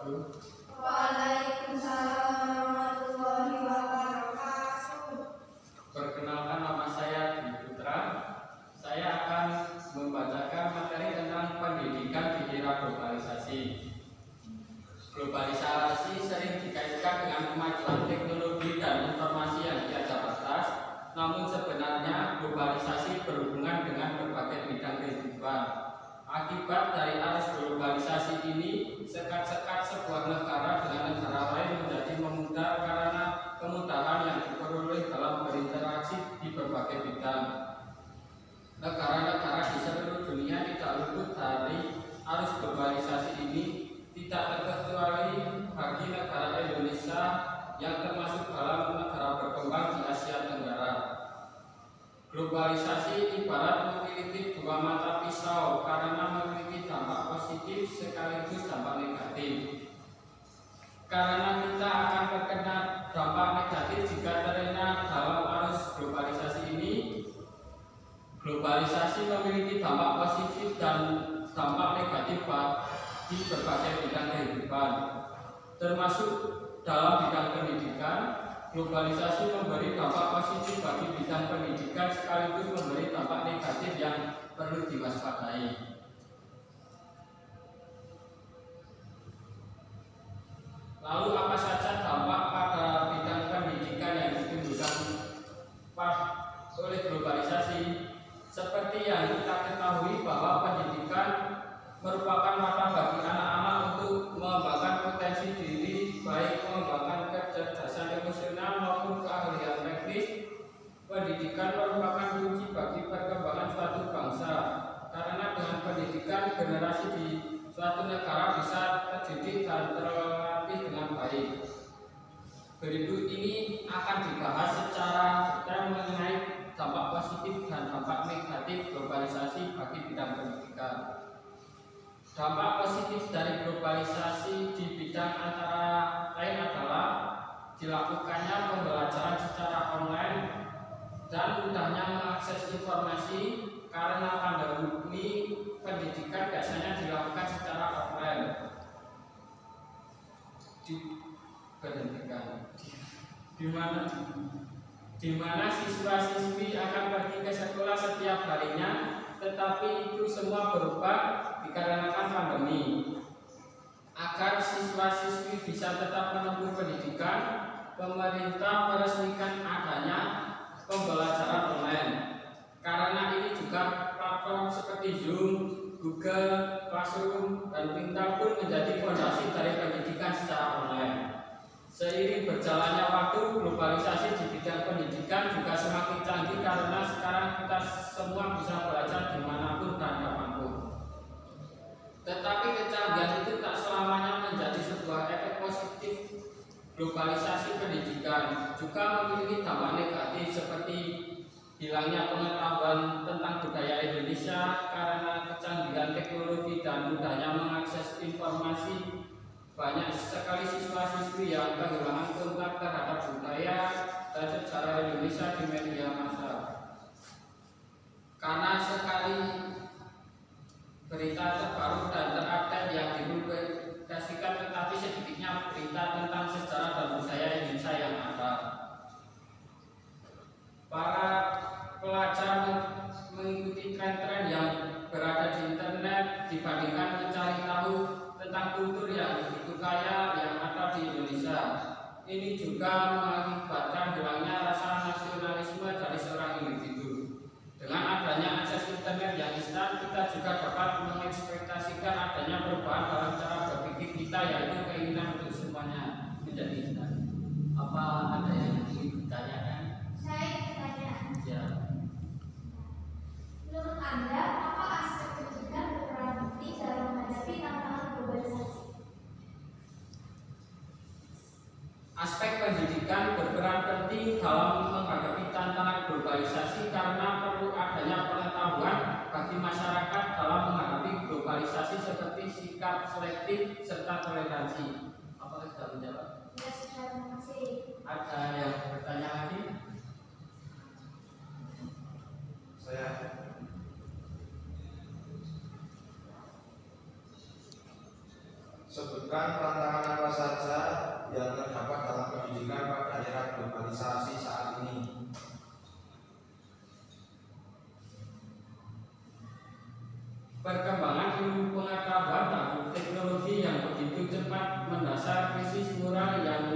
wabarakatuh. Waalaikumsalam warahmatullahi wabarakatuh. Perkenalkan, nama saya Dwi Putra. Saya akan membacakan materi tentang pendidikan di era globalisasi. Globalisasi sering dikaitkan dengan kemajuan teknologi dan informasi yang tiada batas. Namun sebenarnya globalisasi berhubungan dengan berbagai bidang kehidupan. Akibat dari arus globalisasi ini, sekat-sekat sebuah negara dengan negara lain menjadi memudar karena kemudahan yang diperoleh dalam berinteraksi di berbagai bidang. Negara-negara di seluruh dunia tidak luput dari arus globalisasi ini, tidak terkecuali bagi negara Indonesia yang termasuk dalam negara berkembang di Asia Tenggara. Globalisasi ibarat memiliki dua mata pisau karena memiliki dampak positif sekaligus dampak negatif. Karena kita akan terkena dampak negatif jika terlena dalam arus globalisasi ini. Globalisasi memiliki dampak positif dan dampak negatif di berbagai bidang kehidupan, termasuk dalam bidang pendidikan. Globalisasi memberi dampak positif bagi bidang pendidikan sekaligus memberi dampak negatif yang perlu diwaspadai. Lalu apa saja dampak pada bidang pendidikan yang ditimbulkan oleh globalisasi? Seperti yang kita ketahui bahwa pendidikan merupakan wadah bagi anak-anak untuk mengembangkan potensi diri, baik mengembangkan kecerdasan emosional maupun keahlian teknis. Pendidikan merupakan kunci bagi perkembangan suatu bangsa, karena dengan pendidikan generasi di suatu negara bisa terdidik dan terlatih dengan baik. Berikut ini akan dibahas secara detail mengenai dampak positif dan dampak negatif globalisasi bagi bidang pendidikan. Dampak positif dari globalisasi di bidang antara lain adalah dilakukannya pembelajaran secara online dan mudahnya mengakses informasi. Karena pandemi, pendidikan biasanya dilakukan secara offline. Di mana siswa-siswi akan pergi ke sekolah setiap harinya, tetapi itu semua berubah dikarenakan pandemi. Agar siswa-siswi bisa tetap menempuh pendidikan, pemerintah meresmikan adanya pembelajaran online. Karena ini juga platform seperti Zoom, Google Classroom, dan Pintar pun menjadi fondasi dari pendidikan secara online. Seiring berjalannya waktu, globalisasi di bidang pendidikan juga semakin canggih karena sekarang kita semua bisa belajar dimanapun dan kapanpun. Tetapi kecanggihan itu tak selamanya menjadi sebuah efek positif. Globalisasi pendidikan juga memiliki dampak negatif seperti hilangnya pengetahuan tentang budaya Indonesia karena kecanggihan teknologi dan mudahnya mengakses informasi. Banyak sekali siswa-siswi yang kehilangan kontak terhadap budaya dan sejarah Indonesia di media massa. Karena sekali berita terbaru dan terupdate yang dipublikasikan, tetapi sedikitnya berita tentang sejarah dan budaya Indonesia yang ada. Para pelajar mengikuti tren-tren yang berada di internet dibandingkan mencari tahu tentang kultur yang begitu kaya yang ada di Indonesia. Ini juga mengakibatkan hilangnya rasa nasionalisme dari seorang individu. Dengan adanya akses internet yang instan, kita juga dapat mengekspektasikan adanya perubahan dalam cara berpikir kita, yaitu keinginan untuk semuanya menjadi instan. Apa ada yang ingin ditanyakan? Saya bertanya, Ya. menurut Anda, apa aspek pendidikan berperan penting dalam menghadapi tantangan globalisasi? Aspek pendidikan berperan penting dalam menghadapi tantangan globalisasi karena perlu adanya pengetahuan bagi masyarakat dalam menghadapi globalisasi seperti sikap selektif serta toleransi. Apakah sudah menjawab? Ya, sudah, terima kasih. Ada yang bertanya lagi? Saya sebutkan menunjukkan tantangan apa saja yang terdapat dalam pendidikan pada era globalisasi saat ini. Perkembangan ilmu pengetahuan dan teknologi yang begitu cepat mendasar krisis moral yang